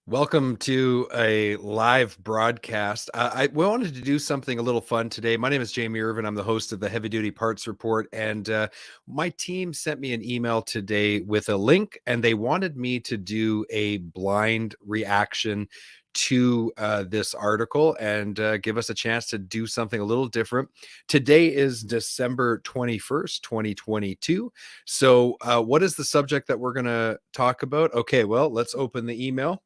Welcome to a live broadcast. I wanted to do something a little fun today. My name is Jamie Irvin. I'm the host of the Heavy Duty Parts Report. And my team sent me an email today with a link, and they wanted me to do a blind reaction to this article and give us a chance to do something a little different. Today is December 21st, 2022. So, what is the subject that we're going to talk about? Okay, well, let's open the email.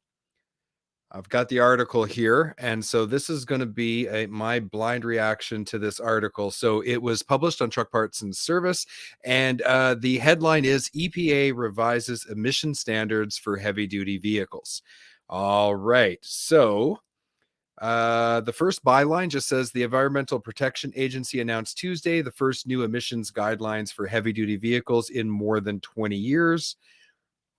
I've got the article here, and so this is going to be my blind reaction to this article. So it was published on Truck Parts and Service, and the headline is EPA revises emission standards for heavy-duty vehicles. All right, so the first byline just says the Environmental Protection Agency announced Tuesday the first new emissions guidelines for heavy-duty vehicles in more than 20 years.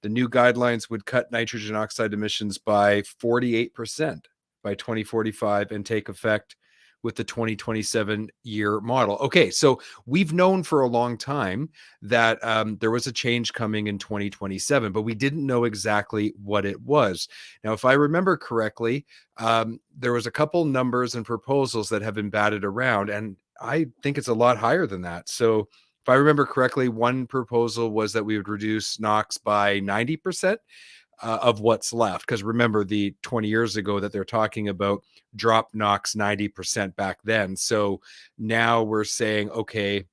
The new guidelines would cut nitrogen oxide emissions by 48% by 2045 and take effect with the 2027 year model. Okay, so we've known for a long time that there was a change coming in 2027, but we didn't know exactly what it was. Now, if I remember correctly, there was a couple numbers and proposals that have been batted around, and I think it's a lot higher than that. So if I remember correctly, one proposal was that we would reduce NOx by 90% of what's left. Because remember, the 20 years ago that they're talking about dropped NOx 90% back then. So now we're saying, okay,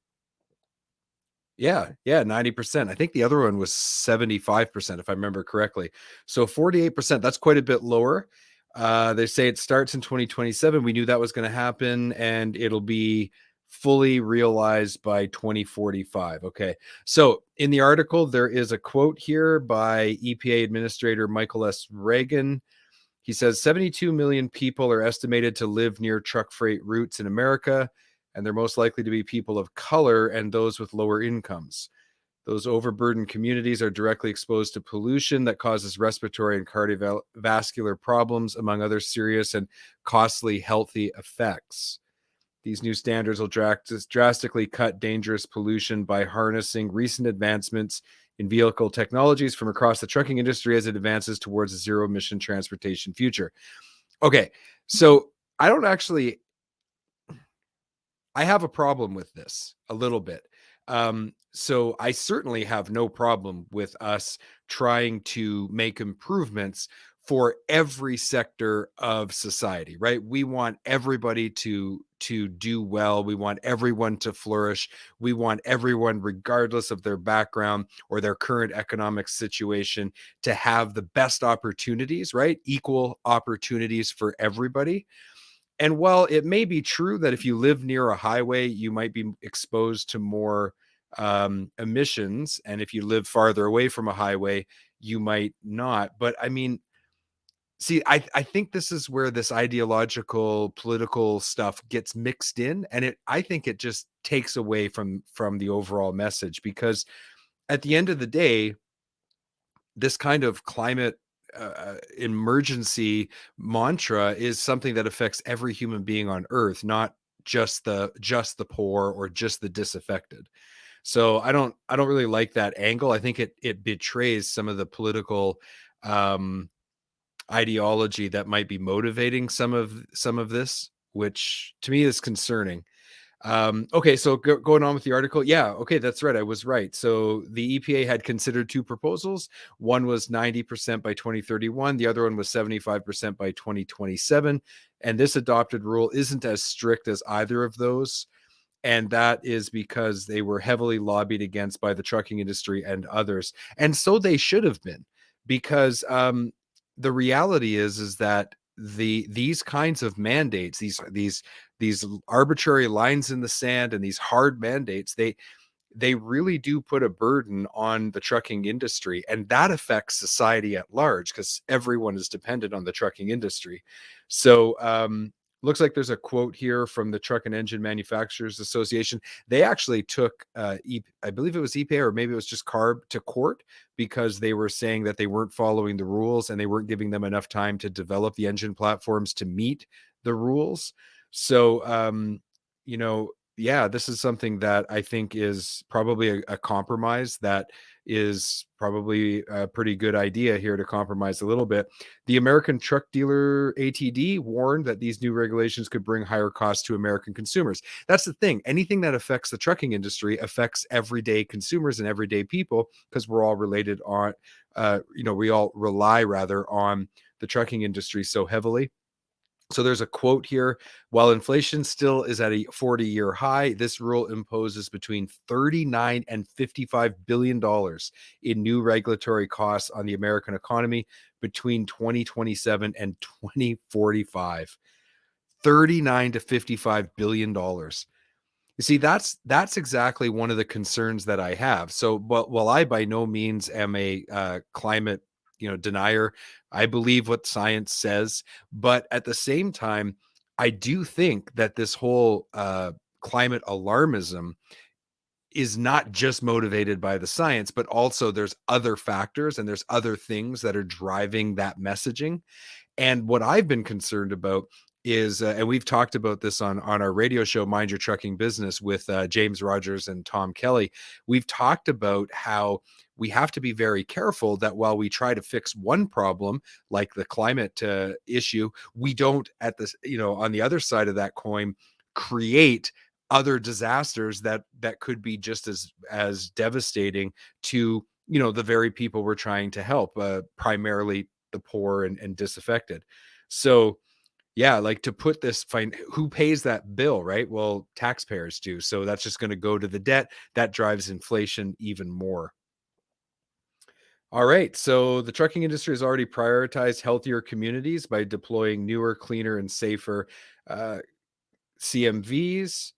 yeah, 90%. I think the other one was 75%, if I remember correctly. So 48%, that's quite a bit lower. They say it starts in 2027. We knew that was going to happen, and it'll be fully realized by 2045. Okay. So in the article, there is a quote here by EPA Administrator Michael S. Reagan. He says 72 million people are estimated to live near truck freight routes in America, and they're most likely to be people of color and those with lower incomes. Those overburdened communities are directly exposed to pollution that causes respiratory and cardiovascular problems, among other serious and costly healthy effects. These new standards will drastically cut dangerous pollution by harnessing recent advancements in vehicle technologies from across the trucking industry as it advances towards a zero emission transportation future. Okay, so I don't actually, I have a problem with this a little bit. So I certainly have no problem with us trying to make improvements for every sector of society, right? We want everybody to do well. We want everyone to flourish. We want everyone, regardless of their background or their current economic situation, to have the best opportunities, right? Equal opportunities for everybody. And while it may be true that if you live near a highway, you might be exposed to more emissions, and if you live farther away from a highway, you might not. But I mean, see, I think this is where this ideological, political stuff gets mixed in, and I think it just takes away from the overall message, because at the end of the day, this kind of climate emergency mantra is something that affects every human being on earth, not just the poor or just the disaffected. So I don't really like that angle. I think it betrays some of the political um ideology that might be motivating some of this, which to me is concerning. Okay, so going on with the article. Yeah, okay, that's right. I was right. So the EPA had considered two proposals. One was 90% by 2031. The other one was 75% by 2027. And this adopted rule isn't as strict as either of those. And that is because they were heavily lobbied against by the trucking industry and others. And so they should have been, because the reality is that these kinds of mandates, these arbitrary lines in the sand and these hard mandates, they really do put a burden on the trucking industry, and that affects society at large because everyone is dependent on the trucking industry. So looks like there's a quote here from the Truck and Engine Manufacturers Association. They actually took I believe it was EPA, or maybe it was just CARB, to court because they were saying that they weren't following the rules and they weren't giving them enough time to develop the engine platforms to meet the rules. So you know, yeah, this is something that I think is probably a compromise that is probably a pretty good idea here to compromise a little bit. The American Truck Dealer ATD warned that these new regulations could bring higher costs to American consumers. That's the thing. Anything that affects the trucking industry affects everyday consumers and everyday people because we're all related on, we all rely rather on the trucking industry so heavily. So there's a quote here. While inflation still is at a 40-year high, this rule imposes between 39 and $55 billion in new regulatory costs on the American economy between 2027 and 2045. 39 to $55 billion. You see, that's exactly one of the concerns that I have. So, but while I by no means am a climate, denier, I believe what science says. But at the same time, I do think that this whole climate alarmism is not just motivated by the science, but also there's other factors and there's other things that are driving that messaging. And what I've been concerned about is, and we've talked about this on our radio show, Mind Your Trucking Business, with James Rogers and Tom Kelly. We've talked about how we have to be very careful that while we try to fix one problem, like the climate issue, we don't on the other side of that coin create other disasters that could be just as devastating to the very people we're trying to help, primarily the poor and disaffected. So yeah, like to put this fine, who pays that bill, right? Well, taxpayers do. So that's just going to go to the debt. That drives inflation even more. All right. So the trucking industry has already prioritized healthier communities by deploying newer, cleaner, and safer uh, CMVs.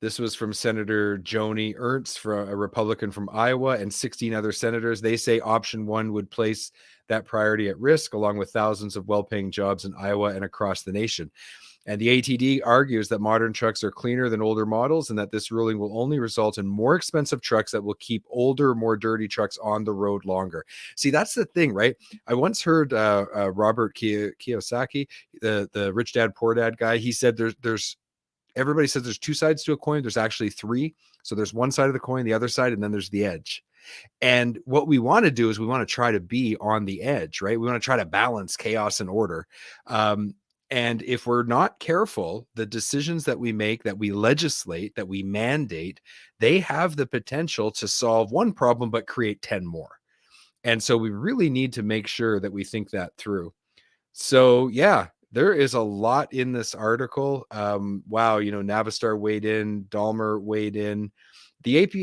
This was from Senator Joni Ernst, a Republican from Iowa, and 16 other senators. They say option one would place that priority at risk, along with thousands of well-paying jobs in Iowa and across the nation. And the ATD argues that modern trucks are cleaner than older models and that this ruling will only result in more expensive trucks that will keep older, more dirty trucks on the road longer. See, that's the thing, right? I once heard Robert Kiyosaki, the Rich Dad Poor Dad guy. He said there's everybody says there's two sides to a coin. There's actually three. So there's one side of the coin, the other side, and then there's the edge. And what we want to do is we want to try to be on the edge, right? We want to try to balance chaos and order. And if we're not careful, the decisions that we make, that we legislate, that we mandate, they have the potential to solve one problem, but create 10 more. And so we really need to make sure that we think that through. So yeah, there is a lot in this article. Wow, Navistar weighed in, Dalmer weighed in. The AP,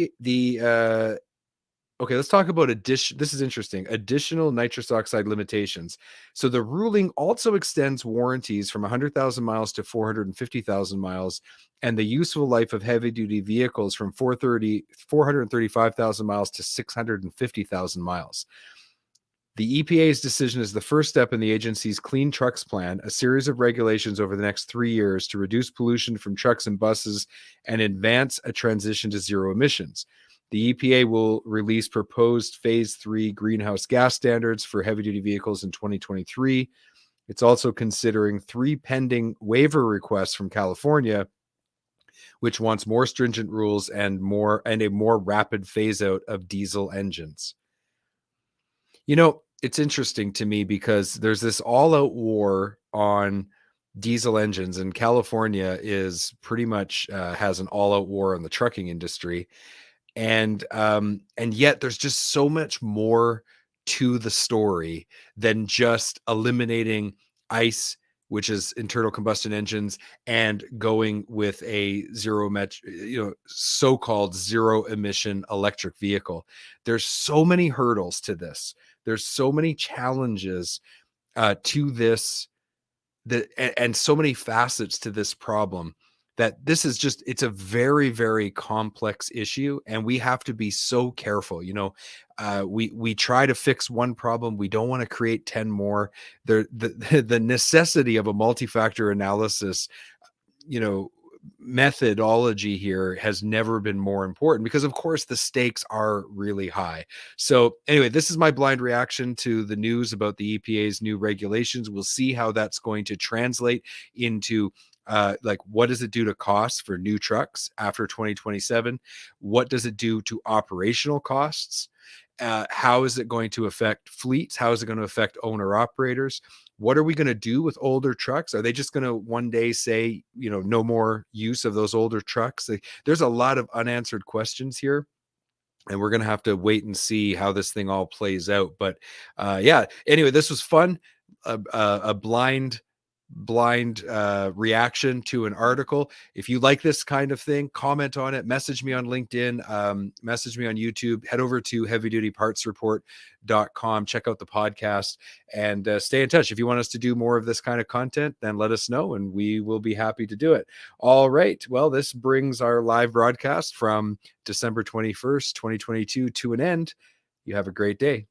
okay, let's talk about this is interesting. Additional nitrous oxide limitations. So the ruling also extends warranties from 100,000 miles to 450,000 miles, and the useful life of heavy duty vehicles from 435,000 miles to 650,000 miles. The EPA's decision is the first step in the agency's Clean Trucks Plan, a series of regulations over the next 3 years to reduce pollution from trucks and buses and advance a transition to zero emissions. The EPA will release proposed Phase 3 greenhouse gas standards for heavy-duty vehicles in 2023. It's also considering 3 pending waiver requests from California, which wants more stringent rules and a more rapid phase-out of diesel engines. It's interesting to me because there's this all-out war on diesel engines, and California is pretty much has an all-out war on the trucking industry. And yet there's just so much more to the story than just eliminating ICE, which is internal combustion engines, and going with a so-called zero emission electric vehicle. There's so many hurdles to this. There's so many challenges to this, and so many facets to this problem, that it's a very, very complex issue, and we have to be so careful. We try to fix one problem, we don't want to create 10 more. The necessity of a multi-factor analysis, you know, methodology here has never been more important, because of course the stakes are really high. So anyway, this is my blind reaction to the news about the EPA's new regulations. We'll see how that's going to translate into what does it do to costs for new trucks after 2027? What does it do to operational costs? How is it going to affect fleets? How is it going to affect owner operators? What are we going to do with older trucks? Are they just going to one day say, no more use of those older trucks? There's a lot of unanswered questions here, and we're going to have to wait and see how this thing all plays out. But yeah, anyway, this was fun. A blind reaction to an article. If you like this kind of thing, comment on it, message me on LinkedIn, message me on YouTube, head over to heavydutypartsreport.com, check out the podcast, and stay in touch. If you want us to do more of this kind of content, then let us know and we will be happy to do it. All right. Well, this brings our live broadcast from December 21st, 2022 to an end. You have a great day.